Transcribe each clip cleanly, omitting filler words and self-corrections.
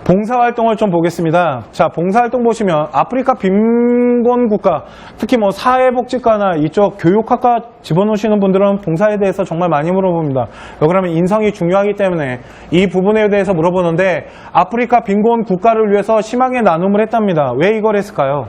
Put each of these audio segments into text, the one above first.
봉사활동을 좀 보겠습니다. 자, 봉사활동 보시면 아프리카 빈곤 국가, 특히 뭐 사회복지과나 이쪽 교육학과 집어넣으시는 분들은 봉사에 대해서 정말 많이 물어봅니다. 왜 그러면 인성이 중요하기 때문에 이 부분에 대해서 물어보는데, 아프리카 빈곤 국가를 위해서 희망의 나눔을 했답니다. 왜 이걸 했을까요?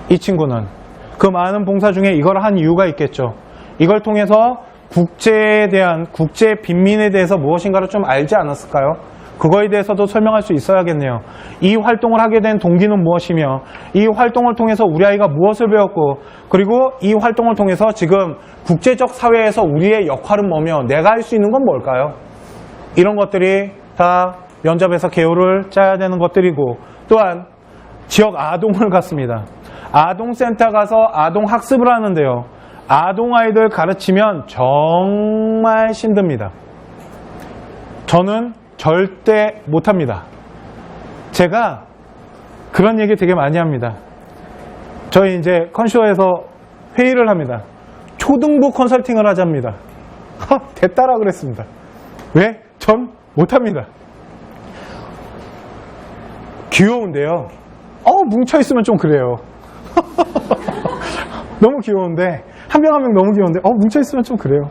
이 친구는 그 많은 봉사 중에 이걸 한 이유가 있겠죠. 이걸 통해서 국제에 대한, 국제 빈민에 대해서 무엇인가를 좀 알지 않았을까요? 그거에 대해서도 설명할 수 있어야겠네요. 이 활동을 하게 된 동기는 무엇이며, 이 활동을 통해서 우리 아이가 무엇을 배웠고, 그리고 이 활동을 통해서 지금 국제적 사회에서 우리의 역할은 뭐며 내가 할 수 있는 건 뭘까요? 이런 것들이 다 면접에서 개요를 짜야 되는 것들이고, 또한 지역 아동을 갔습니다. 아동센터 가서 아동 학습을 하는데요. 아동 아이들 가르치면 정말 힘듭니다. 저는 절대 못합니다. 제가 그런 얘기 되게 많이 합니다. 저희 이제 컨쇼에서 회의를 합니다. 초등부 컨설팅을 하자입니다. 됐다라 그랬습니다. 왜? 전 못합니다. 귀여운데요. 뭉쳐있으면 좀 그래요. 너무 귀여운데, 한 명 한 명 너무 귀여운데, 뭉쳐있으면 좀 그래요.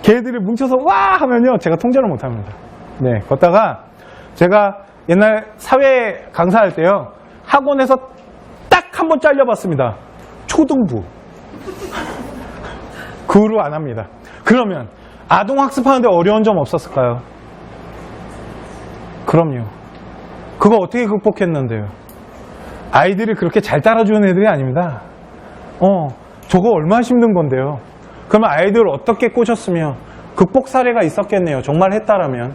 걔들이 뭉쳐서 와! 하면요, 제가 통제를 못합니다. 네, 걷다가 제가 옛날 사회 강사할 때요, 학원에서 딱 한 번 잘려봤습니다. 초등부. 그 후로 안 합니다. 그러면 아동 학습하는데 어려운 점 없었을까요? 그럼요. 그거 어떻게 극복했는데요? 아이들이 그렇게 잘 따라주는 애들이 아닙니다. 저거 얼마나 힘든 건데요. 그러면 아이들을 어떻게 꼬셨으며 극복 사례가 있었겠네요. 정말 했다라면.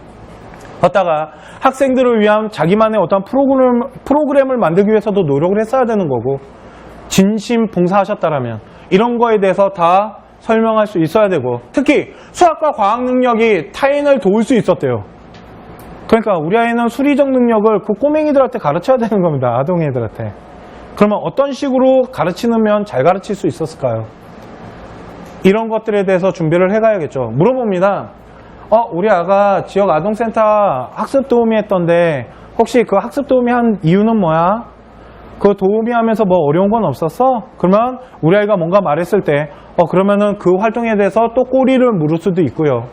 걷다가 학생들을 위한 자기만의 어떤 프로그램을 만들기 위해서도 노력을 했어야 되는 거고, 진심 봉사하셨다라면 이런 거에 대해서 다 설명할 수 있어야 되고, 특히 수학과 과학 능력이 타인을 도울 수 있었대요. 그러니까 우리 아이는 수리적 능력을 그 꼬맹이들한테 가르쳐야 되는 겁니다. 아동 애들한테. 그러면 어떤 식으로 가르치면 잘 가르칠 수 있었을까요? 이런 것들에 대해서 준비를 해가야겠죠. 물어봅니다. 우리 아가 지역 아동센터 학습 도우미 했던데 혹시 그 학습 도우미 한 이유는 뭐야? 그 도우미 하면서 뭐 어려운 건 없었어? 그러면 우리 아이가 뭔가 말했을 때 그러면은 그 활동에 대해서 또 꼬리를 물을 수도 있고요.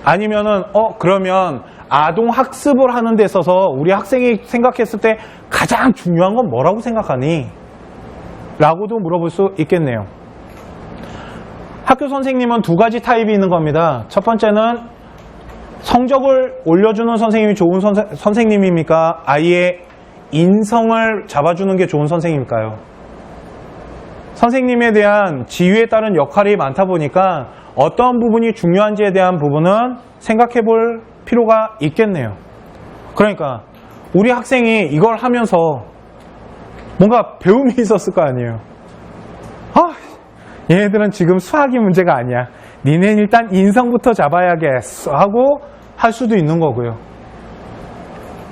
아니면은 그러면 아동 학습을 하는 데 있어서 우리 학생이 생각했을 때 가장 중요한 건 뭐라고 생각하니? 라고도 물어볼 수 있겠네요. 학교 선생님은 두 가지 타입이 있는 겁니다. 첫 번째는 성적을 올려주는 선생님이 좋은 선생님입니까? 아이의 인성을 잡아주는 게 좋은 선생님일까요? 선생님에 대한 지위에 따른 역할이 많다 보니까 어떤 부분이 중요한지에 대한 부분은 생각해 볼 필요가 있겠네요. 그러니까 우리 학생이 이걸 하면서 뭔가 배움이 있었을 거 아니에요. 얘네들은 지금 수학이 문제가 아니야. 니네는 일단 인성부터 잡아야겠어 하고 할 수도 있는 거고요.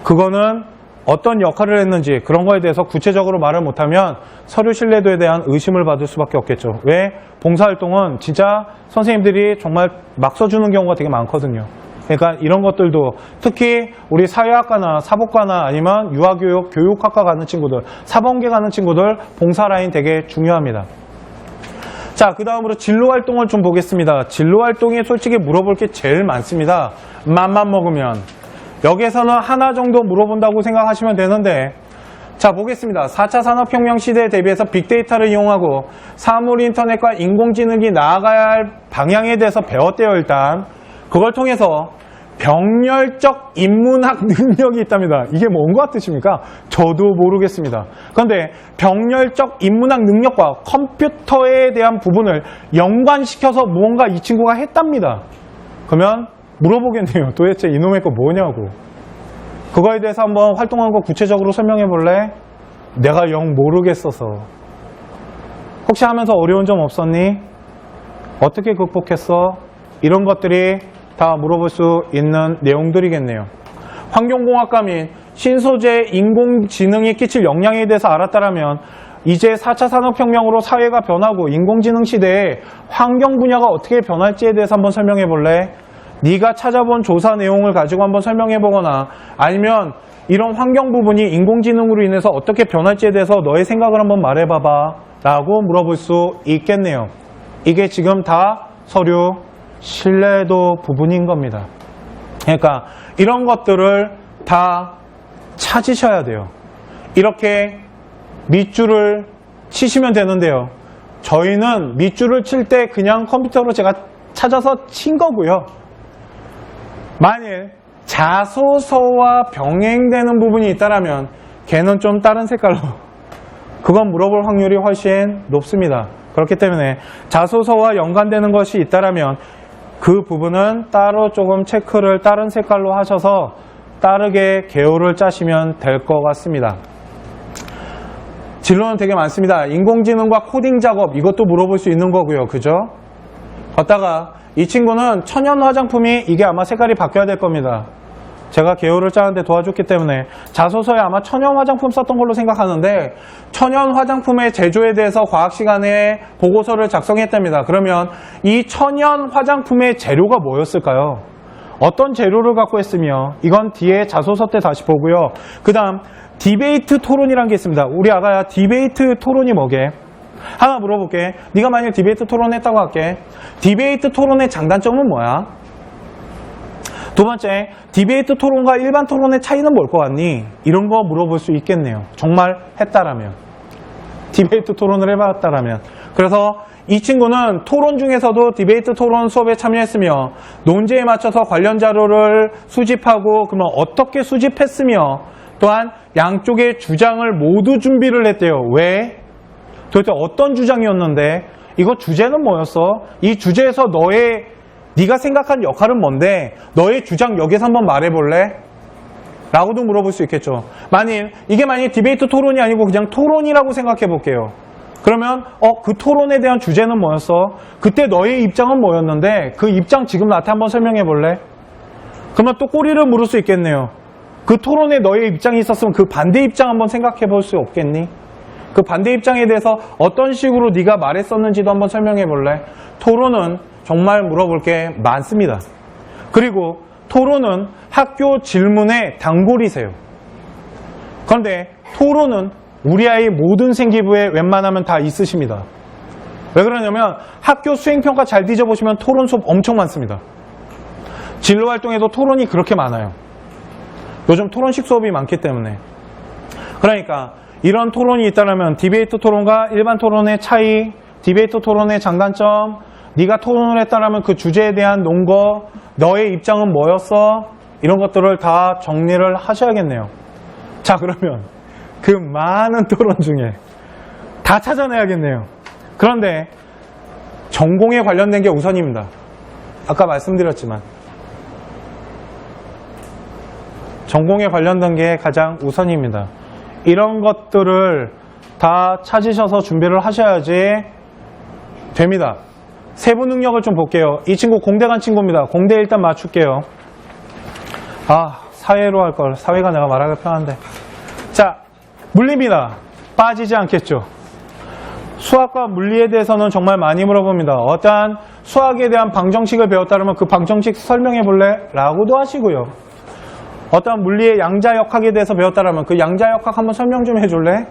그거는 어떤 역할을 했는지 그런 거에 대해서 구체적으로 말을 못하면 서류 신뢰도에 대한 의심을 받을 수밖에 없겠죠. 왜? 봉사활동은 진짜 선생님들이 정말 막 써주는 경우가 되게 많거든요. 그러니까 이런 것들도 특히 우리 사회학과나 사법과나 아니면 유아교육, 교육학과 가는 친구들, 사범계 가는 친구들 봉사 라인 되게 중요합니다. 자, 그 다음으로 진로활동을 좀 보겠습니다. 진로활동에 솔직히 물어볼 게 제일 많습니다. 맘만 먹으면. 여기에서는 하나 정도 물어본다고 생각하시면 되는데, 자, 보겠습니다. 4차 산업혁명 시대에 대비해서 빅데이터를 이용하고 사물 인터넷과 인공지능이 나아가야 할 방향에 대해서 배웠대요, 일단. 그걸 통해서 병렬적 인문학 능력이 있답니다. 이게 뭔가 뜻입니까? 저도 모르겠습니다. 그런데 병렬적 인문학 능력과 컴퓨터에 대한 부분을 연관시켜서 무언가 이 친구가 했답니다. 그러면 물어보겠네요. 도대체 이놈의 거 뭐냐고. 그거에 대해서 한번 활동한 거 구체적으로 설명해 볼래? 내가 영 모르겠어서. 혹시 하면서 어려운 점 없었니? 어떻게 극복했어? 이런 것들이 다 물어볼 수 있는 내용들이겠네요. 환경공학과 및 신소재 인공지능이 끼칠 영향에 대해서 알았다면 이제 4차 산업혁명으로 사회가 변하고 인공지능 시대에 환경 분야가 어떻게 변할지에 대해서 한번 설명해 볼래? 네가 찾아본 조사 내용을 가지고 한번 설명해 보거나 아니면 이런 환경 부분이 인공지능으로 인해서 어떻게 변할지에 대해서 너의 생각을 한번 말해봐봐 라고 물어볼 수 있겠네요. 이게 지금 다 서류 신뢰도 부분인 겁니다. 그러니까 이런 것들을 다 찾으셔야 돼요. 이렇게 밑줄을 치시면 되는데요. 저희는 밑줄을 칠 때 그냥 컴퓨터로 제가 찾아서 친 거고요. 만일 자소서와 병행되는 부분이 있다면 걔는 좀 다른 색깔로 그건 물어볼 확률이 훨씬 높습니다. 그렇기 때문에 자소서와 연관되는 것이 있다면 그 부분은 따로 조금 체크를 다른 색깔로 하셔서 다르게 개요를 짜시면 될 것 같습니다. 진로는 되게 많습니다. 인공지능과 코딩 작업 이것도 물어볼 수 있는 거고요. 그죠? 걷다가 이 친구는 천연 화장품이 이게 아마 색깔이 바뀌어야 될 겁니다. 제가 개요를 짜는데 도와줬기 때문에 자소서에 아마 천연 화장품 썼던 걸로 생각하는데 천연 화장품의 제조에 대해서 과학 시간에 보고서를 작성했답니다. 그러면 이 천연 화장품의 재료가 뭐였을까요? 어떤 재료를 갖고 했으며 이건 뒤에 자소서 때 다시 보고요. 그 다음 디베이트 토론이라는 게 있습니다. 우리 아가야 디베이트 토론이 뭐게? 하나 물어볼게. 네가 만약 디베이트 토론 했다고 할게. 디베이트 토론의 장단점은 뭐야? 두 번째, 디베이트 토론과 일반 토론의 차이는 뭘 것 같니? 이런 거 물어볼 수 있겠네요. 정말 했다라면. 디베이트 토론을 해봤다라면. 그래서 이 친구는 토론 중에서도 디베이트 토론 수업에 참여했으며 논제에 맞춰서 관련 자료를 수집하고 그러면 어떻게 수집했으며 또한 양쪽의 주장을 모두 준비를 했대요. 왜? 도대체 어떤 주장이었는데 이거 주제는 뭐였어? 이 주제에서 네가 생각한 역할은 뭔데? 너의 주장 여기서 한번 말해볼래? 라고도 물어볼 수 있겠죠. 이게 만약 디베이트 토론이 아니고 그냥 토론이라고 생각해 볼게요. 그러면 그 토론에 대한 주제는 뭐였어? 그때 너의 입장은 뭐였는데 그 입장 지금 나한테 한번 설명해 볼래? 그러면 또 꼬리를 물을 수 있겠네요. 그 토론에 너의 입장이 있었으면 그 반대 입장 한번 생각해 볼 수 없겠니? 그 반대 입장에 대해서 어떤 식으로 네가 말했었는지도 한번 설명해 볼래? 토론은 정말 물어볼 게 많습니다. 그리고 토론은 학교 질문의 단골이세요. 그런데 토론은 우리 아이 모든 생기부에 웬만하면 다 있으십니다. 왜 그러냐면 학교 수행평가 잘 뒤져보시면 토론 수업 엄청 많습니다. 진로활동에도 토론이 그렇게 많아요. 요즘 토론식 수업이 많기 때문에. 그러니까 이런 토론이 있다면 디베이트 토론과 일반 토론의 차이, 디베이트 토론의 장단점, 네가 토론을 했다면 그 주제에 대한 논거, 너의 입장은 뭐였어? 이런 것들을 다 정리를 하셔야겠네요. 자, 그러면 그 많은 토론 중에 다 찾아내야겠네요. 그런데 전공에 관련된 게 우선입니다. 아까 말씀드렸지만 전공에 관련된 게 가장 우선입니다. 이런 것들을 다 찾으셔서 준비를 하셔야지 됩니다. 세부 능력을 좀 볼게요. 이 친구 공대 간 친구입니다. 공대 일단 맞출게요. 사회로 할 걸. 사회가 내가 말하기 편한데. 자, 물리입니다. 빠지지 않겠죠. 수학과 물리에 대해서는 정말 많이 물어봅니다. 어떠한 수학에 대한 방정식을 배웠다면 그 방정식 설명해 볼래? 라고도 하시고요. 어떠한 물리의 양자역학에 대해서 배웠다면 그 양자역학 한번 설명 좀 해줄래?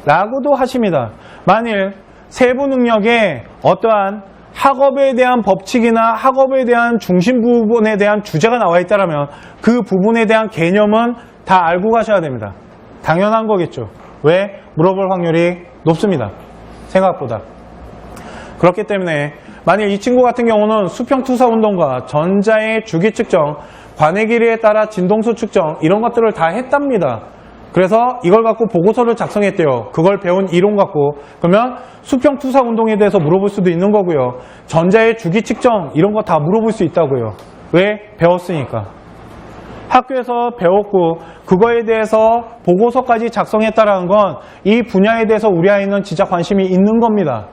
라고도 하십니다. 만일 세부 능력에 어떠한 학업에 대한 법칙이나 학업에 대한 중심 부분에 대한 주제가 나와 있다면 그 부분에 대한 개념은 다 알고 가셔야 됩니다. 당연한 거겠죠. 왜? 물어볼 확률이 높습니다. 생각보다. 그렇기 때문에 만일 이 친구 같은 경우는 수평투사 운동과 전자의 주기 측정, 관의 길이에 따라 진동수 측정 이런 것들을 다 했답니다. 그래서 이걸 갖고 보고서를 작성했대요. 그걸 배운 이론 갖고. 그러면 수평투사 운동에 대해서 물어볼 수도 있는 거고요. 전자의 주기 측정 이런 거 다 물어볼 수 있다고요. 왜? 배웠으니까. 학교에서 배웠고 그거에 대해서 보고서까지 작성했다는 건 이 분야에 대해서 우리 아이는 진짜 관심이 있는 겁니다.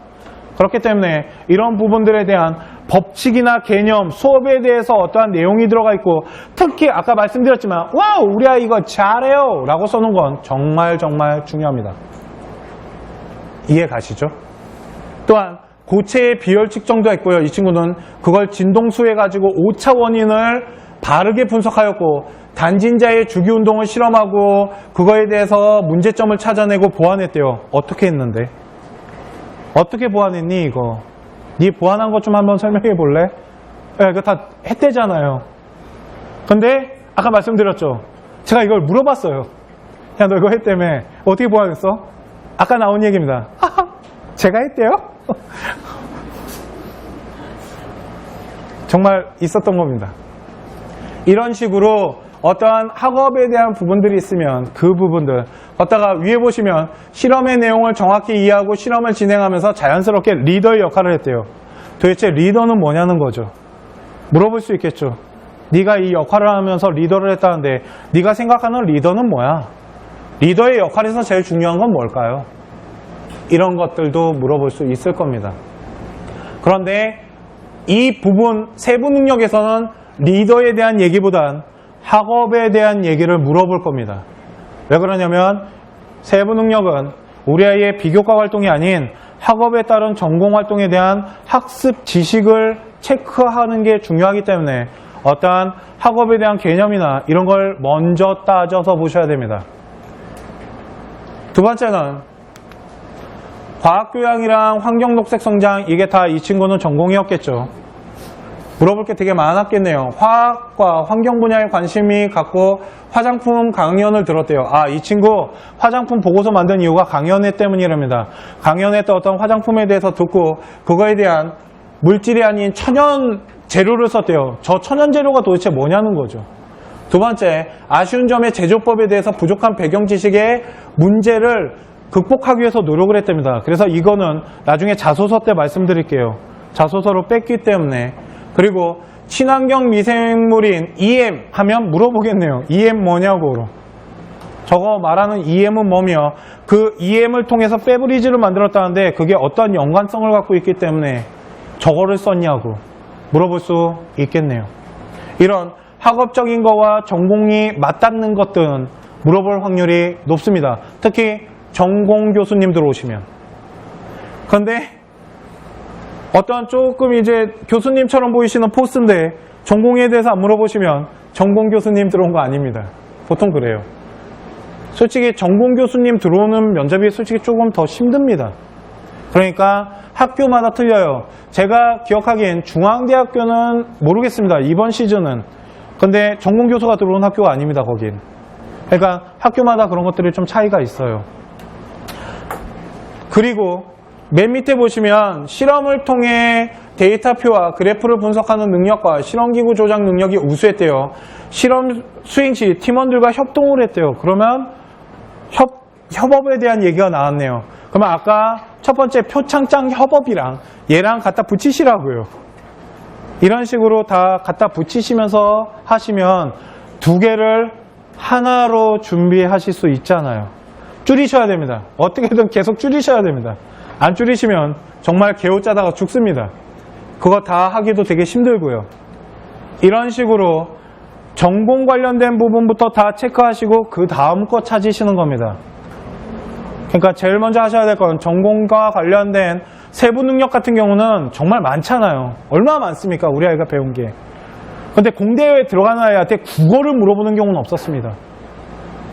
그렇기 때문에 이런 부분들에 대한 법칙이나 개념, 수업에 대해서 어떠한 내용이 들어가 있고 특히 아까 말씀드렸지만 와우 우리 아이 이거 잘해요 라고 써놓은 건 정말 정말 중요합니다. 이해 가시죠? 또한 고체의 비열 측정도 했고요. 이 친구는 그걸 진동수해가지고 오차 원인을 바르게 분석하였고, 단진자의 주기운동을 실험하고 그거에 대해서 문제점을 찾아내고 보완했대요. 어떻게 했는데? 어떻게 보완했니 이거? 네 보완한 것 좀 한번 설명해 볼래? 네, 이거 다 했대잖아요. 근데 아까 말씀드렸죠. 제가 이걸 물어봤어요. 야, 너 이거 했다며. 어떻게 보완했어? 아까 나온 얘기입니다. 제가 했대요? 정말 있었던 겁니다. 이런 식으로 어떠한 학업에 대한 부분들이 있으면 그 부분들 걷다가 위에 보시면 실험의 내용을 정확히 이해하고 실험을 진행하면서 자연스럽게 리더의 역할을 했대요. 도대체 리더는 뭐냐는 거죠. 물어볼 수 있겠죠. 네가 이 역할을 하면서 리더를 했다는데 네가 생각하는 리더는 뭐야? 리더의 역할에서 제일 중요한 건 뭘까요? 이런 것들도 물어볼 수 있을 겁니다. 그런데 이 부분 세부 능력에서는 리더에 대한 얘기보단 학업에 대한 얘기를 물어볼 겁니다. 왜 그러냐면 세부 능력은 우리 아이의 비교과 활동이 아닌 학업에 따른 전공 활동에 대한 학습 지식을 체크하는 게 중요하기 때문에 어떠한 학업에 대한 개념이나 이런 걸 먼저 따져서 보셔야 됩니다. 두 번째는 과학교양이랑 환경독색성장, 이게 다 이 친구는 전공이었겠죠. 물어볼 게 되게 많았겠네요. 화학과 환경 분야에 관심이 갖고 화장품 강연을 들었대요. 아, 이 친구 화장품 보고서 만든 이유가 강연회 때문이랍니다. 강연회 때 어떤 화장품에 대해서 듣고 그거에 대한 물질이 아닌 천연 재료를 썼대요. 저 천연 재료가 도대체 뭐냐는 거죠. 두 번째, 아쉬운 점의 제조법에 대해서 부족한 배경 지식의 문제를 극복하기 위해서 노력을 했답니다. 그래서 이거는 나중에 자소서 때 말씀드릴게요. 자소서로 뺐기 때문에. 그리고 친환경 미생물인 EM 하면 물어보겠네요. EM 뭐냐고. 저거 말하는 EM은 뭐며 그 EM을 통해서 페브리즈를 만들었다는데 그게 어떤 연관성을 갖고 있기 때문에 저거를 썼냐고 물어볼 수 있겠네요. 이런 학업적인 거와 전공이 맞닿는 것들은 물어볼 확률이 높습니다. 특히 전공 교수님들 오시면. 그런데 어떤 조금 이제 교수님처럼 보이시는 포스인데 전공에 대해서 안 물어보시면 전공 교수님 들어온 거 아닙니다. 보통 그래요. 솔직히 전공 교수님 들어오는 면접이 솔직히 조금 더 힘듭니다. 그러니까 학교마다 틀려요. 제가 기억하기엔 중앙대학교는 모르겠습니다. 이번 시즌은. 근데 전공 교수가 들어온 학교가 아닙니다. 거긴. 그러니까 학교마다 그런 것들이 좀 차이가 있어요. 그리고 맨 밑에 보시면 실험을 통해 데이터표와 그래프를 분석하는 능력과 실험기구 조작 능력이 우수했대요. 실험 수행 시 팀원들과 협동을 했대요. 그러면 협업에 대한 얘기가 나왔네요. 그러면 아까 첫 번째 표창장 협업이랑 얘랑 갖다 붙이시라고요. 이런 식으로 다 갖다 붙이시면서 하시면 두 개를 하나로 준비하실 수 있잖아요. 줄이셔야 됩니다. 어떻게든 계속 줄이셔야 됩니다. 안 줄이시면 정말 개우짜다가 죽습니다. 그거 다 하기도 되게 힘들고요. 이런 식으로 전공 관련된 부분부터 다 체크하시고 그 다음 거 찾으시는 겁니다. 그러니까 제일 먼저 하셔야 될 건 전공과 관련된 세부 능력 같은 경우는 정말 많잖아요. 얼마나 많습니까? 우리 아이가 배운 게. 근데 공대에 들어가는 아이한테 국어를 물어보는 경우는 없었습니다.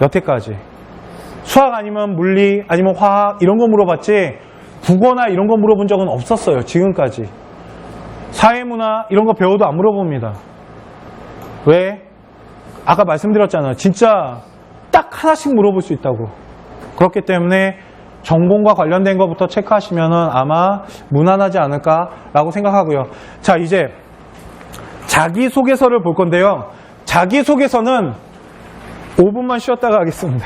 여태까지. 수학 아니면 물리 아니면 화학 이런 거 물어봤지 국어나 이런 거 물어본 적은 없었어요. 지금까지. 사회문화 이런 거 배워도 안 물어봅니다. 왜? 아까 말씀드렸잖아요. 진짜 딱 하나씩 물어볼 수 있다고. 그렇기 때문에 전공과 관련된 것부터 체크하시면 아마 무난하지 않을까라고 생각하고요. 자, 이제 자기소개서를 볼 건데요. 자기소개서는 5분만 쉬었다가 하겠습니다.